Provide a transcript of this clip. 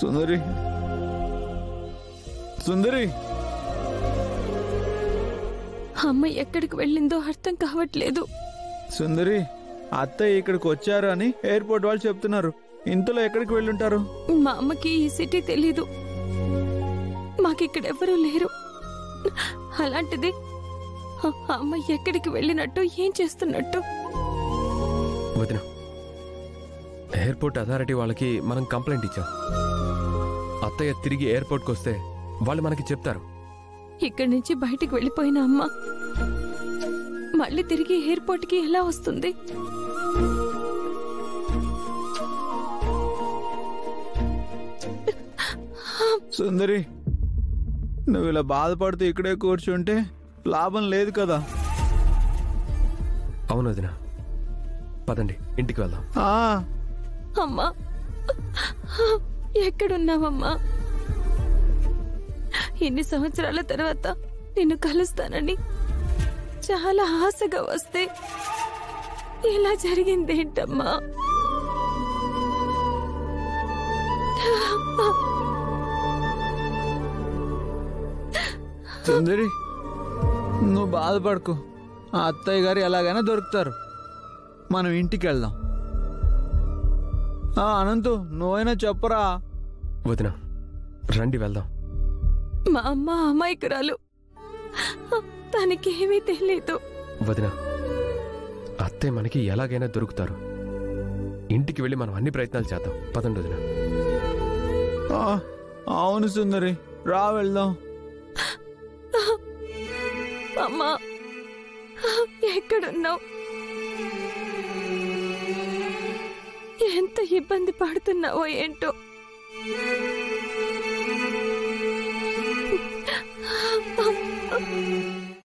సుందరి, సుందరి, అమ్మ ఎక్కడికి వెళ్ళిందో అర్థం కావట్లేదు. సుందరి, అత్తయ్య ఇక్కడికి వచ్చారు అని ఎయిర్పోర్ట్ వాళ్ళు చెప్తున్నారు. ఇంతలో ఎక్కడికి వెళ్ళుంటారు? మా అమ్మకి ఈ సిటీ తెలీదు, మాకిక్కడెవ్వరూ లేరు. అలాంటిది అమ్మ ఎక్కడికి వెళ్ళినట్టు, ఏం చేస్తున్నట్టు? వదిన, ఎయిర్పోర్ట్ అథారిటీ వాళ్ళకి మనం కంప్లైంట్ ఇచ్చాం. అత్తయ్య తిరిగి ఎయిర్పోర్ట్కి వస్తే వాళ్ళు మనకి చెప్తారు. ఇక్కడి నుంచి బయటికి వెళ్ళిపోయిన అమ్మ మళ్ళీ తిరిగి ఎయిర్పోర్ట్కి ఎలా వస్తుంది? సుందరి, నువ్వు ఇలా బాధపడుతూ ఇక్కడే కూర్చుంటే లాభం లేదు కదా. అవును వదిన, పదండి ఇంటికి వెళ్దాం. అమ్మా, ఎక్కడున్నావమ్మా? ఇన్ని సంవత్సరాల తర్వాత నిన్ను కలుస్తానని చాలా ఆశగా వస్తే ఇలా జరిగిందేంటమ్మా? సుందరి, నువ్వు బాధపడుకో. ఆ అత్తయ్య గారు ఎలాగైనా దొరుకుతారు. మనం ఇంటికి వెళ్దాం. అనంతు, నువ్వైనా చెప్పరా. వదిన, రండి వెళ్దాం. మా అమ్మ అమాయకురాలు, తనకేమీ తెలీదు. వదిన, అత్తయ్య మనకి ఎలాగైనా దొరుకుతారు. ఇంటికి వెళ్ళి మనం అన్ని ప్రయత్నాలు చేద్దాం. పదండి వదిన. అవును సుందరి, రా వెళ్దాం. అమ్మా, ఎక్కడున్నావు? ఎంత ఇబ్బంది పడుతున్నావో ఏంటో.